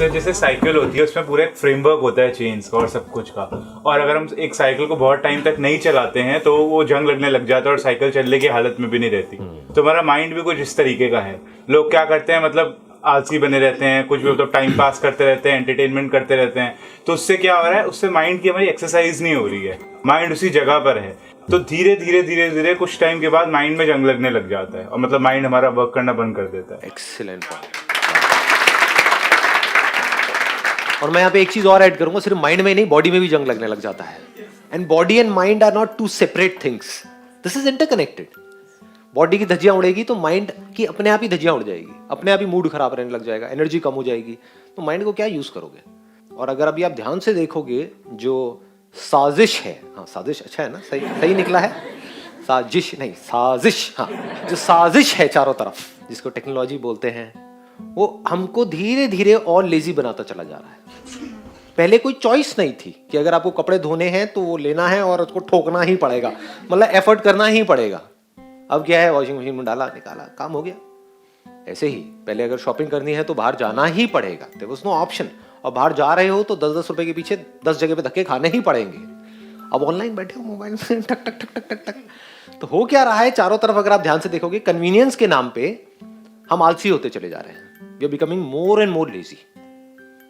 से जैसे साइकिल होती है उसमें पूरा एक फ्रेमवर्क होता है चेन्स का और सब कुछ का, और अगर हम एक साइकिल को बहुत टाइम तक नहीं चलाते हैं तो वो जंग लगने लग जाता है और साइकिल चलने की हालत में भी नहीं रहती। तो हमारा माइंड भी कुछ इस तरीके का है। लोग क्या करते हैं, मतलब आलसी बने रहते हैं, कुछ भी मतलब टाइम पास करते रहते हैं, एंटरटेनमेंट करते रहते हैं। तो उससे क्या हो रहा है, उससे माइंड की हमारी एक्सरसाइज नहीं हो रही है, माइंड उसी जगह पर है। तो धीरे धीरे धीरे धीरे कुछ टाइम के बाद माइंड में जंग लगने लग जाता है और मतलब माइंड हमारा वर्क करना बंद कर देता है। Excellent point. और मैं यहाँ पे एक चीज और ऐड करूंगा, सिर्फ माइंड में ही नहीं, बॉडी में भी जंग लगने लग जाता है। And body and mind are not two separate things, this is interconnected. Body की धज्जियां उड़ेगी तो माइंड की अपने आप ही धज्जियां उड़ जाएगी, अपने आप ही मूड खराब रहने लग जाएगा, एनर्जी कम हो जाएगी। तो माइंड को क्या यूज करोगे? और अगर अभी आप ध्यान से देखोगे, जो साजिश है, हाँ साजिश अच्छा है ना, सही सही निकला है, साजिश नहीं साजिश, हाँ जो साजिश है चारों तरफ, जिसको टेक्नोलॉजी बोलते हैं, वो हमको धीरे धीरे और लेजी बनाता चला जा रहा है। पहले कोई चॉइस नहीं थी कि अगर आपको कपड़े धोने हैं तो वो लेना है और उसको ठोकना ही पड़ेगा, मतलब एफर्ट करना ही पड़ेगा। अब क्या है, वॉशिंग मशीन में डाला निकाला काम हो गया। ऐसे ही पहले अगर शॉपिंग करनी है तो बाहर जाना ही पड़ेगा, देयर वाज नो ऑप्शन। और बाहर जा रहे हो तो 10-10 रुपए के पीछे 10 जगह पे धक्के खाने ही पड़ेंगे। अब ऑनलाइन बैठे हो मोबाइल में टक टक टक टक टक टक, तो हो क्या रहा है चारों तरफ, अगर आप ध्यान से देखोगे, कन्वीनियंस के नाम पे हम आलसी होते चले जा रहे हैं। We are becoming more and more lazy.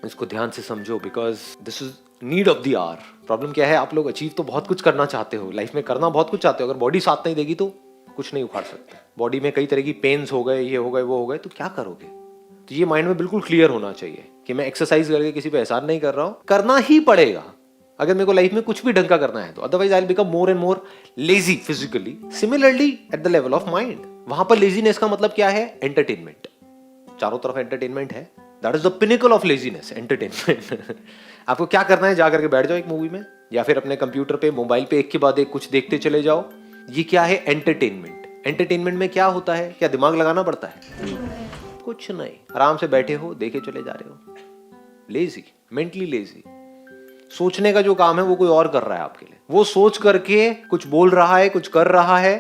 इसको ध्यान से समझो, because this is need of the hour. Problem क्या है, आप लोग अचीव तो बहुत कुछ करना चाहते हो, लाइफ में करना बहुत कुछ चाहते हो, अगर बॉडी साथ नहीं देगी तो कुछ नहीं उखाड़ सकते। बॉडी में कई तरह की पेन्स हो गए, ये हो गए, वो हो गए, तो क्या करोगे? तो ये माइंड में बिल्कुल क्लियर होना चाहिए कि मैं एक्सरसाइज करके किसी पे एहसान नहीं कर रहा हूं, करना ही पड़ेगा अगर मेरे को लाइफ में कुछ भी ढंग का करना है तो, otherwise I will become more and more lazy physically. Similarly at the level of mind, वहां पर लेजीनेस का मतलब क्या है? एंटरटेनमेंट। चारों तरफ एंटरटेनमेंट है, that is the pinnacle of laziness, entertainment. आपको क्या करना है, जा करके बैठ जाओ एक मूवी में या फिर अपने कंप्यूटर पे, मोबाइल पे एक के बाद एक कुछ देखते चले जाओ। ये क्या है? एंटरटेनमेंट। एंटरटेनमेंट में क्या होता है? क्या दिमाग लगाना पड़ता है? कुछ नहीं, आराम से बैठे हो, देखे चले जा रहे हो। Lazy, mentally lazy. सोचने का जो काम है वो कोई और कर रहा है आपके लिए, वो सोच करके कुछ बोल रहा है, कुछ कर रहा है,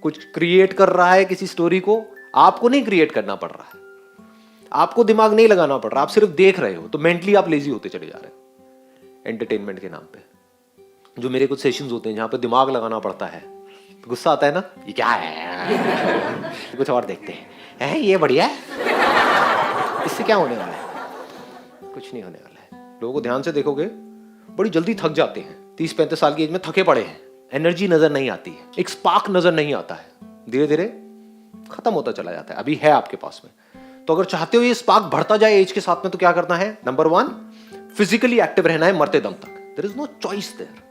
कुछ क्रिएट कर रहा है किसी स्टोरी को। आपको नहीं क्रिएट करना पड़ रहा है, आपको दिमाग नहीं लगाना पड़ रहा, आप सिर्फ देख रहे हो। तो मेंटली आप लेजी होते चले जा रहे हो एंटरटेनमेंट के नाम पे। जो मेरे कुछ सेशंस होते हैं जहां पे दिमाग लगाना पड़ता है, तो गुस्सा आता है ना, ये क्या है, कुछ और देखते हैं, ये बढ़िया है, इससे क्या होने वाला है? कुछ नहीं होने वाला है। लोगों को ध्यान से देखोगे, बड़ी जल्दी थक जाते हैं, 30-35 साल की एज में थके पड़े हैं, एनर्जी नजर नहीं आती है, एक स्पार्क नजर नहीं आता है, धीरे धीरे खत्म होता चला जाता है। अभी है आपके पास में, तो अगर चाहते हो ये स्पार्क बढ़ता जाए एज के साथ में, तो क्या करना है? नंबर 1, फिजिकली एक्टिव रहना है मरते दम तक। There is no choice there,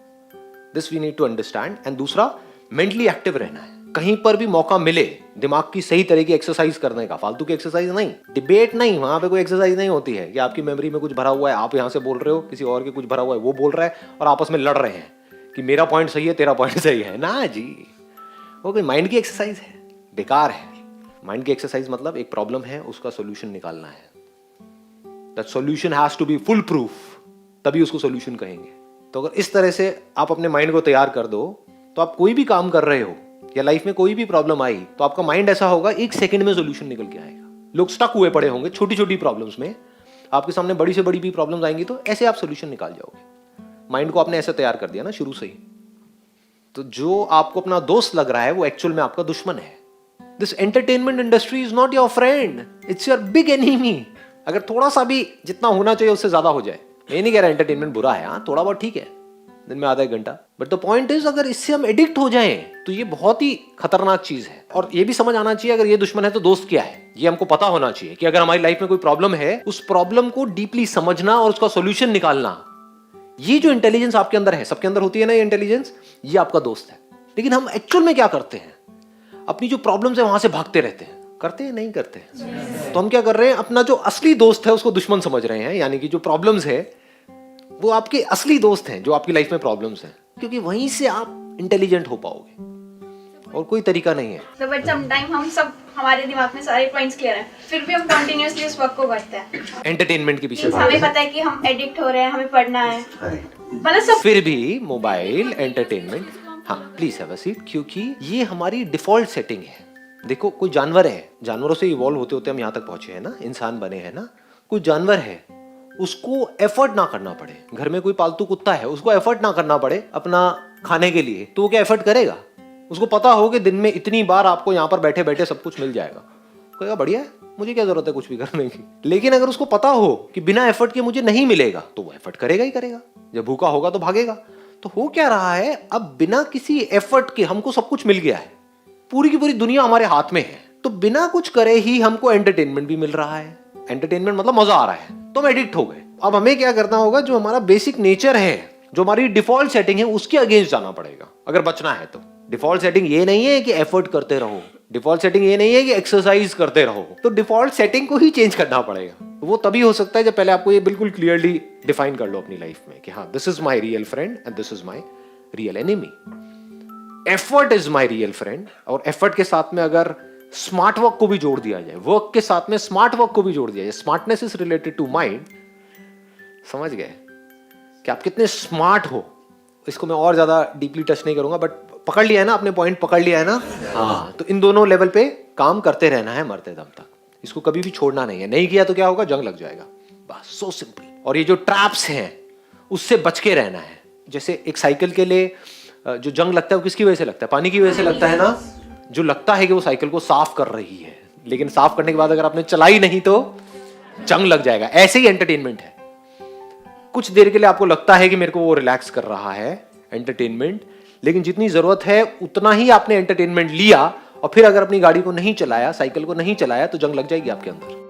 this we need to understand. And दूसरा, मेंटली एक्टिव रहना है। कहीं पर भी मौका मिले दिमाग की सही तरह की एक्सरसाइज करने का, फालतू की एक्सरसाइज नहीं, डिबेट नहीं, वहां पे कोई एक्सरसाइज नहीं होती है कि आपकी मेमोरी में कुछ भरा हुआ है, आप यहां से बोल रहे हो, किसी और के कुछ भरा हुआ है, वो बोल रहा है और आपस में लड़ रहे हैं कि मेरा पॉइंट सही है, तेरा पॉइंट सही है ना जी। वो कोई माइंड की एक्सरसाइज है, बेकार है। माइंड की एक्सरसाइज मतलब एक प्रॉब्लम है, उसका सोल्यूशन निकालना है। That solution has to be foolproof, तभी उसको सोल्यूशन कहेंगे। तो अगर इस तरह से आप अपने माइंड को तैयार कर दो, तो आप कोई भी काम कर रहे हो या लाइफ में कोई भी प्रॉब्लम आई, तो आपका माइंड ऐसा होगा, एक सेकंड में सोल्यूशन निकल के आएगा। लोग स्टक हुए पड़े होंगे छोटी छोटी प्रॉब्लम्स में, आपके सामने बड़ी से बड़ी भी प्रॉब्लम्स आएंगी, तो ऐसे आप सोल्यूशन निकाल जाओगे। माइंड को आपने ऐसे तैयार कर दिया ना शुरू से ही। तो जो आपको अपना दोस्त लग रहा है, वो एक्चुअल में आपका दुश्मन है। This entertainment industry is not your friend, it's your big enemy. अगर थोड़ा सा भी जितना होना चाहिए उससे ज्यादा हो जाए, मैं नहीं कह रहा एंटरटेनमेंट बुरा है, हाँ थोड़ा बहुत ठीक है, दिन में आधा 1 घंटा, बट द पॉइंट इज, अगर इससे हम एडिक्ट हो जाएं तो ये बहुत ही खतरनाक चीज है। और ये भी समझ आना चाहिए, अगर ये दुश्मन है तो दोस्त क्या है, ये हमको पता होना चाहिए कि अगर हमारी लाइफ में कोई प्रॉब्लम है, उस प्रॉब्लम को डीपली समझना और उसका सॉल्यूशन निकालना, ये जो इंटेलिजेंस आपके अंदर है, सबके अंदर होती है ना ये इंटेलिजेंस, ये आपका दोस्त है। लेकिन हम एक्चुअल में क्या करते हैं? अपनी जो प्रॉब्लम्स है वहां से भागते रहते हैं, करते हैं नहीं करते हैं। तो हम क्या कर रहे हैं, अपना जो असली दोस्त है उसको दुश्मन समझ रहे हैं, यानी कि जो प्रॉब्लम्स है वो आपके असली दोस्त हैं, जो आपकी लाइफ में प्रॉब्लम्स हैं, क्योंकि वहीं से आप इंटेलिजेंट हो पाओगे, और कोई तरीका नहीं है। तो बट समटाइम हम सब, हमारे दिमाग में सारे पॉइंट्स क्लियर हैं, फिर भी हम कंटिन्यूअसली उस वर्क को करते हैं एंटरटेनमेंट के पीछे। हमें पता है कि हम एडिक्ट हो रहे हैं, हमें पढ़ना है, मतलब सब, फिर भी मोबाइल, एंटरटेनमेंट, हाँ प्लीज हैव अ सीट, क्योंकि ये हमारी डिफॉल्ट सेटिंग है। देखो, कोई जानवर है, जानवरों से इवॉल्व होते होते हम यहाँ तक पहुंचे हैं ना, इंसान बने हैं ना। कोई जानवर है, उसको एफर्ट ना करना पड़े। घर में कोई पालतू कुत्ता है, उसको एफर्ट ना करना पड़े अपना खाने के लिए, तो वो क्या एफर्ट करेगा? उसको पता हो कि दिन में इतनी बार आपको यहाँ पर बैठे बैठे सब कुछ मिल जाएगा, कहेगा बढ़िया है, मुझे क्या जरूरत है कुछ भी करने की। लेकिन अगर उसको पता हो कि बिना एफर्ट के मुझे नहीं मिलेगा, तो वो एफर्ट करेगा ही करेगा। जब भूखा होगा तो भागेगा। तो हो क्या रहा है, अब बिना किसी एफर्ट के हमको सब कुछ मिल गया है, पूरी की पूरी दुनिया हमारे हाथ में है, तो बिना कुछ करे ही हमको एंटरटेनमेंट भी मिल रहा है। एंटरटेनमेंट मतलब मजा आ रहा है, तो हम एडिक्ट हो गए। अब हमें क्या करना होगा, जो हमारा बेसिक नेचर है, जो हमारी डिफॉल्ट सेटिंग है, उसके अगेंस्ट जाना पड़ेगा अगर बचना है तो। डिफॉल्ट सेटिंग ये नहीं है कि एफर्ट करते रहो, डिफॉल्ट सेटिंग ये नहीं है कि एक्सरसाइज करते रहो, तो डिफॉल्ट सेटिंग को ही चेंज करना पड़ेगा। वो तभी हो सकता है जब पहले आपको ये बिल्कुल क्लियरली डिफाइन कर लो अपनी लाइफ में कि हाँ, this is my real friend and this is my real enemy. Effort is my real friend, और एफर्ट के साथ में अगर स्मार्ट वर्क को भी जोड़ दिया जाए, वर्क के साथ में स्मार्ट वर्क को भी जोड़ दिया जाए, smartness is related to mind. समझ गए कि आप कितने स्मार्ट हो। इसको मैं और ज्यादा डीपली टच नहीं करूंगा, बट पकड़ लिया है ना आपने, पॉइंट पकड़ लिया है ना। हाँ, तो इन दोनों लेवल पे काम करते रहना है मरते दम तक, इसको कभी भी छोड़ना नहीं है। नहीं किया तो क्या होगा, जंग लग जाएगा, बस सो सिंपल। और ये जो ट्रैप्स हैं उससे बच के रहना है। जैसे एक साइकिल के लिए जो जंग लगता है वो किसकी वजह से लगता है, पानी की वजह से लगता है ना। जो लगता है कि वो साइकिल को साफ कर रही है, लेकिन साफ करने के बाद अगर आपने चलाई नहीं तो जंग लग जाएगा। ऐसे ही एंटरटेनमेंट है, कुछ देर के लिए आपको लगता है कि मेरे को वो रिलैक्स कर रहा है एंटरटेनमेंट, लेकिन जितनी जरूरत है उतना ही आपने एंटरटेनमेंट लिया, और फिर अगर अपनी गाड़ी को नहीं चलाया, साइकिल को नहीं चलाया, तो जंग लग जाएगी आपके अंदर।